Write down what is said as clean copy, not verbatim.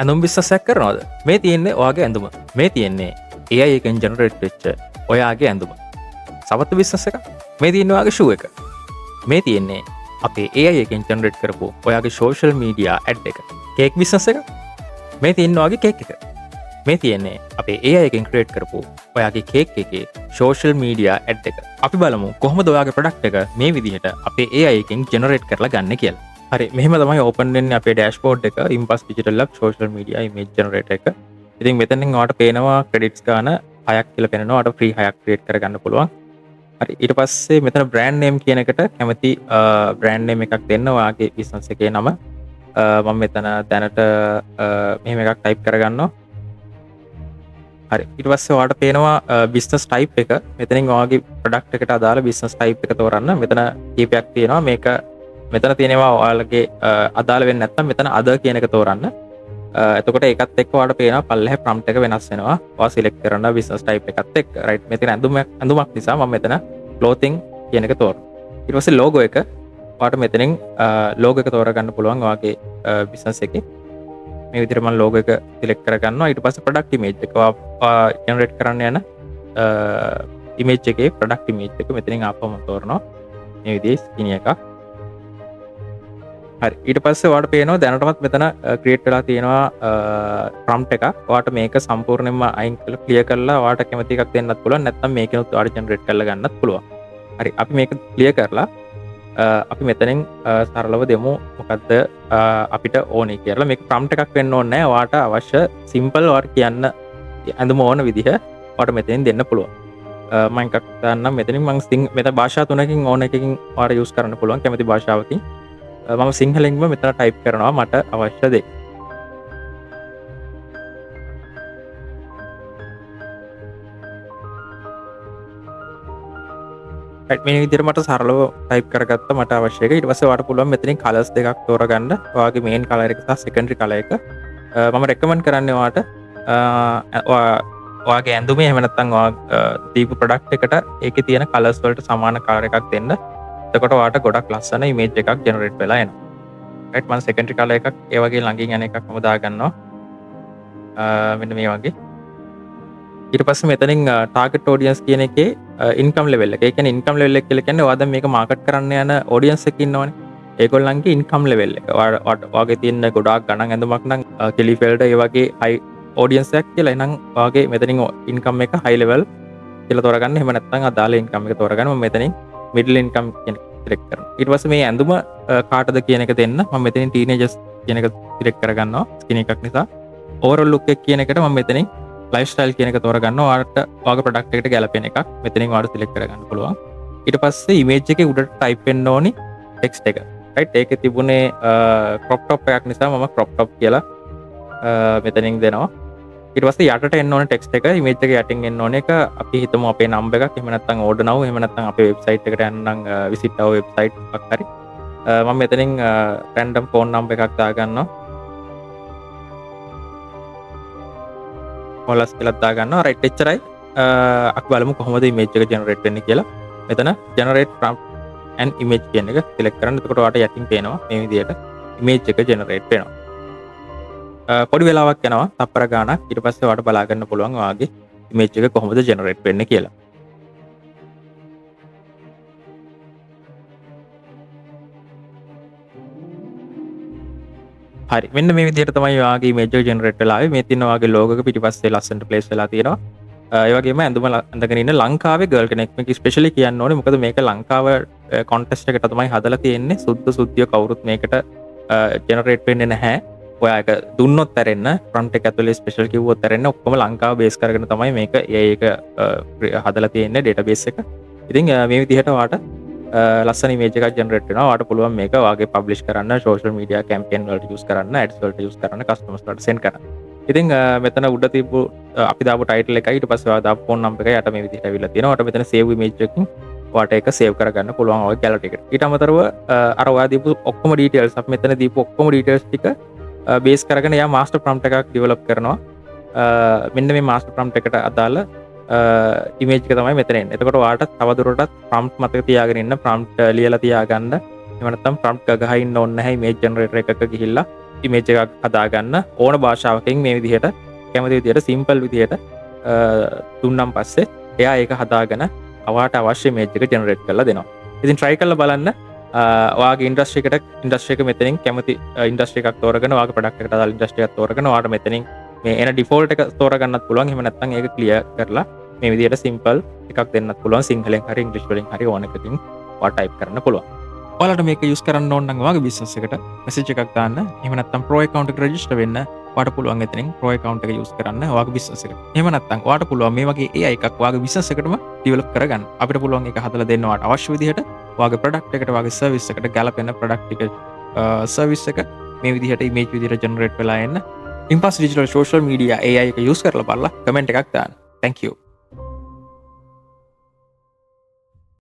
ඇඳුම් බිස්නසයක් කරනවාද? මේ තියෙන්නේ ඔයාගේ ඇඳුම. මේ තියෙන්නේ AI එකෙන් ජෙනරේට් වෙච්ච ඔයාගේ ඇඳුම. සවත්තු බිස්නස් එක. මේ තියෙන්නේ ඔයාගේ ෂූ එක. මේ තියෙන්නේ අපේ AI එකෙන් ජෙනරේට් කරපු ඔයාගේ සෝෂල් මීඩියා ඇඩ් එක. කේක් බිස්නස් එක. මේ තියෙන්නේ ඔයාගේ කේක් එක. මේ තියෙන්නේ අපේ AI එකෙන් ක්‍රියේට් කරපු ඔයාගේ කේක් එකේ සෝෂල් මීඩියා ඇඩ් එක. අපි බලමු කොහොමද ඔයාගේ ප්‍රොඩක්ට් එක මේ විදිහට අපේ AI එකෙන් ජෙනරේට් කරලා ගන්න කියලා. හරි, මෙහෙම තමයි ඕපන් වෙන්නේ අපේ ඩෑෂ්බෝඩ් එක Impas Digital Lab social media image generator එක. ඉතින් මෙතනින් ඔයාලට පේනවා ක්‍රෙඩිට්ස් ගන්න 6ක් කියලා පේනවා. ඔයාලට ෆ්‍රී 6ක් ක්‍රියේට් කරගන්න පුළුවන්. හරි, ඊට පස්සේ මෙතන බ්‍රෑන්ඩ් නේම් කියන එකට කැමති බ්‍රෑන්ඩ් නේම් එකක් දෙන්න ඔයාගේ බිස්නස් එකේ නම. මම මෙතන දැනට මෙහෙම එකක් ටයිප් කරගන්නවා. හරි, ඊට පස්සේ ඔයාලට පේනවා බිස්නස් ටයිප් එක. මෙතනින් ඔයාගේ ප්‍රොඩක්ට් එකට අදාළ බිස්නස් ටයිප් එක තෝරන්න. මෙතන කීපයක් තියෙනවා. මේක මෙතන තියෙනවා ඔයාලගේ අදාළ වෙන්නේ නැත්නම් මෙතන අද කියන එක තෝරන්න. එතකොට ඒකත් එක්ක ඔයාලට පේනවා පල්ලෙහා ප්‍රොම්ප්ට් එක වෙනස් වෙනවා. ඔයා සිලෙක්ට් කරන බිස්නස් ටයිප් එකත් එක්ක. රයිට්, මෙතන ඇඳුමක් නිසා මම මෙතන clothing කියන එක තෝරනවා. ඊට පස්සේ logo එක ඔයාලට මෙතනින් logo එක තෝරගන්න පුළුවන් ඔයාගේ බිස්නස් එකේ. මේ විදිහට මම logo එක සිලෙක්ට් කරගන්නවා. ඊට පස්සේ product image එක ඔයා ජෙනරේට් කරන්න යන image එකේ product image එක මෙතනින් ආපුවම තෝරනවා. මේ විදිහේ ස්කිනි එකක්. හරි, ඊට පස්සේ ඔයාලට පේනවා දැනටමත් මෙතන ක්‍රියේට් වෙලා තියෙනවා ප්‍රොම්ප්ට් එකක්. ඔයාලට මේක සම්පූර්ණයෙන්ම අයින් කරලා ක්ලියර් කරලා ඔයාලට කැමති එකක් දෙන්නත් පුළුවන්. නැත්නම් මේකෙනුත් ඔයාලට ජෙනරේට් කරලා ගන්නත් පුළුවන්. හරි, අපි මේක ක්ලියර් කරලා අපි මෙතනින් සරලව දෙමු මොකද්ද අපිට ඕනේ කියලා. මේක ප්‍රොම්ප්ට් එකක් වෙන්න ඕනේ නැහැ. ඔයාලට අවශ්‍ය සිම්පල් ඔයාලට කියන්න ඇඳුම ඕන විදිහ ඔයාලට මෙතනින් දෙන්න පුළුවන්. මම එකක් දාන්නම් මෙතනින්. මම මෙතන භාෂා තුනකින් ඕන එකකින් ඔයාලට යූස් කරන්න පුළුවන් කැමති භාෂාවකින්. මම සිංහලෙන්ම මෙතන ටයිප් කරනවා මට අවශ්‍ය දේ. රයිට්, මේ විදිහට මට සරලව ටයිප් කරගත්තා මට අවශ්‍ය එක. ඊට පස්සේ ඔයාලට පුළුවන් මෙතනින් කලර්ස් දෙකක් තෝරගන්න. ඔයාගේ මේන් කලර් එක සහ සෙකන්ඩරි කලර් එක. මම රෙකමන්ඩ් කරන්නේ ඔයාලට ඔයාගේ ඇඳුමේ එහෙම නැත්නම් ඔයා දීපු ප්‍රොඩක්ට් එකට ඒකේ තියෙන කලර්ස් වලට සමාන කලර් එකක් දෙන්න. එතකොට ඔයාලට ගොඩක් ලස්සන ඉමේජ් එකක් ජෙනරේට් වෙලා එනවා. රයිට්, මම සෙකන්ඩරි කලර් එකක් ඒ වගේ ළඟින් යන එකක් මම දාගන්නවා. මෙන්න මේ වගේ. ඊට පස්සේ මෙතනින් ටාගට් ඔඩියන්ස් කියන එකේ ඉන්කම් ලෙවල් එක. ඒ කියන්නේ ඉන්කම් ලෙවල් එක කියලා කියන්නේ ඔයා දැන් මේක මාකට් කරන්න යන ඔඩියන්ස් එකක් ඉන්නවනේ. ඒගොල්ලන්ගේ ඉන්කම් ලෙවල් එක. ඔයාගේ තියෙන ගොඩාක් ගණන් ඇඳුමක් නම් කෙලිෆෙල්ට ඒ වගේ හයි ඔඩියන්ස් එකක් කියලා. එහෙනම් ඔයාගේ මෙතනින් ඉන්කම් එක හයි ලෙවල් කියලා තෝරගන්න. එහෙම නැත්නම් අදාළ ඉන්කම් එක තෝරගන්න. මම මෙතනින් මිඩල් ඉන්කම් කියන එක සිලෙක්ට් කරනවා. ඊට පස්සේ මේ ඇඳුම කාටද කියන එක දෙන්න. මම මෙතනින් ටීනේජර්ස් කියන එක සිලෙක්ට් කරගන්නවා. ස්කින් එකක් නිසා. ඕවරෝල් ලුක් එක කියන එකට මම මෙතනින් ලයිෆ් ස්ටයිල් කියන එක තෝරගන්නවා. ඔයාලට ඔයාගේ ප්‍රොඩක්ට් එකට ගැලපෙන එකක් මෙතනින් ඔයාලට සිලෙක්ට් කරගන්න පුළුවන්. ඊට පස්සේ ඉමේජ් එකේ උඩට ටයිප් වෙන්න ඕනි ටෙක්ස්ට් එක. රයිට්, ඒකේ තිබුණේ ක්‍රොප් টොප් එකක් නිසා මම ක්‍රොප් টොප් කියලා මෙතනින් දෙනවා. ඊට පස්සේ යටට එන්න ඕනේ ටෙක්ස්ට් එක. ඉමේජ් එක යටින් එන්න ඕනේ එක අපි හිතමු අපේ නම්බර් එකක්. එහෙම නැත්නම් ඕඩර් නව්. එහෙම නැත්නම් අපේ වෙබ්සයිට් එකට යන්න විසිට් our වෙබ්සයිට් එකක් හරි. මම මෙතනින් රැන්ඩම් ෆෝන් නම්බර් එකක් දාගන්නවා. මොලස් කියලා දාගන්නවා. රයිට්, එච්චරයි. අපි බලමු කොහොමද ඉමේජ් එක ජෙනරේට් වෙන්නේ කියලා. මෙතන ජෙනරේට් ප්‍රොම්ප්ට් and image කියන එක සිලෙක්ට් කරන්න. එතකොට ඔයාලට යටින් පේනවා මේ විදිහට ඉමේජ් එක ජෙනරේට් වෙනවා. පොඩි වෙලාවක් යනවා, තප්පර ගාණක්. ඊට පස්සේ ඔයාලට බලා ගන්න පුළුවන් ඔයාගේ ඉමේජ් එක කොහොමද ජෙනරේට් වෙන්නේ කියලා. හරි, මෙන්න මේ විදිහට තමයි ඔයාගේ ඉමේජ් එක ජෙනරේට් වෙලා ආවේ. මේ තියෙන ඔයාගේ ලෝගෝ එක පිටිපස්සේ ලස්සනට ප්ලේස් වෙලා තියෙනවා. ඒ වගේම ඇඳුම අඳගෙන ඉන්න ලංකාවේ ගර්ල් කෙනෙක්. මේක ස්පෙෂලි කියන්න ඕනේ මොකද මේක ලංකාව කොන්ටෙස්ට් එකට තමයි හදලා තියෙන්නේ. සුද්ධිය කවුරුත් මේකට ජෙනරේට් වෙන්නේ නැහැ. ඔයා එක දුන්නොත් ඇරෙන්න ප්‍රොම්ප්ට් එක ඇතුලේ ස්පෙෂල් කිව්වොත් ඇරෙන්න ඔක්කොම ලංකාව බේස් කරගෙන තමයි මේක ඒක හදලා තියෙන්නේ ඩේටාබේස් එක. ඉතින් මේ විදිහට ඔයාට ලස්සන ඉමේජ් එකක් ජෙනරේට් වෙනවා. ඔයාට පුළුවන් මේක ඔයාගේ පබ්ලිෂ් කරන්න, සෝෂල් මීඩියා කැම්පේන් වලට යූස් කරන්න, ඇඩ්ස් වලට යූස් කරන්න, කස්ටමර්ස් වලට සෙන්ඩ් කරන්න. ඉතින් මෙතන උඩ තිබ්බු අපි දාපු ටයිටල් එකයි ඊට පස්සේ ඔයා දාපු ෆෝන් නම්බර් එකයි යට මේ විදිහට අවිල්ලා තියෙනවා. ඔයාට මෙතන සේව් ඉමේජ් එකකින් ඔයාට ඒක සේව් කරගන්න පුළුවන් ඔයාගේ ගැලරි එකට. ඊට අමතරව අර ඔයා දීපු ඔක්කොම ඩීටේල්ස් අපි මෙතන දීපු ඔක්කොම ඩීටේල්ස් ටික බේස් කරගෙන යා මාස්ටර් ප්‍රොම්ප්ට් එකක් ඩෙවලොප් කරනවා. මෙන්න මේ මාස්ටර් ප්‍රොම්ප්ට් එකට අදාළ ඉමේජ් එක තමයි මෙතන එන්නේ. එතකොට ඔයාට තවදුරටත් ප්‍රොම්ප්ට් මතක තියාගෙන ඉන්න, ප්‍රොම්ප්ට් ලියලා තියාගන්න. එහෙම නැත්නම් ප්‍රොම්ප්ට් ගහ ඉන්න ඕනේ නැහැ ඉමේජ් ජෙනරේටර් එකක ගිහිල්ලා ඉමේජ් එකක් හදාගන්න ඕන භාෂාවකින් මේ විදිහට කැමති විදිහට සිම්පල් විදිහට දුන්නම් පස්සේ එයා ඒක හදාගෙන අවාට අවශ්‍ය මේජ් එක ජෙනරේට් කරලා දෙනවා. ඉතින් try කරලා බලන්න ඔයාගේ ඉන්ඩස්ට්‍රි එක මෙතනින් කැමති ඉන්ඩස්ට්‍රි එකක් තෝරගෙන ඔයාගේ ප්‍රොඩක්ට් එකට අදාළ ඉන්ඩස්ට්‍රි එකක් තෝරගෙන ඔයාට මෙතනින් මේ එන ඩිෆෝල්ට් එක තෝරගන්නත් පුළුවන්. එහෙම නැත්නම් ඒක ක්ලියර් කරලා මේ විදිහට සිම්පල් එකක් දෙන්නත් පුළුවන්. සිංහලෙන් හරි ඉංග්‍රීසි වලින් හරි ඕන එකකින් ඔයා ටයිප් කරන්න පුළුවන්. ඔයාලට මේක යූස් කරන්න ඕන නම් ඔයාගේ බිස්නස් එකට මෙසේජ් එකක් දාන්න. එහෙම නැත්නම් ප්‍රෝ account එකට රෙජිස්ටර් වෙන්න ඔයාට පුළුවන් එතනින් ප්‍රෝ account එක යූස් කරන්න ඔයාගේ බිස්නස් එකට. එහෙම නැත්නම් ඔයාට පුළුවන් මේ වගේ AI එකක් ඔයාගේ බිස්නස් එකටම ඩෙවලොප් කරගන්න. අපිට පුළුවන් ඒක හදලා දෙන්න ඔයාට අවශ්‍ය විදිහට ඔයාගේ ප්‍රොඩක්ට් එකට ඔයාගේ සර්විස් එකට ගැලපෙන ප්‍රොඩක්ට් එක සර්විස් එක මේ විදිහට ඉමේජ් විදිහට ජෙනරේට් වෙලා එන්න. Impulse digital social media AI එක යූස් කරලා බලලා කමෙන්ට් එකක් දාන්න. Thank you.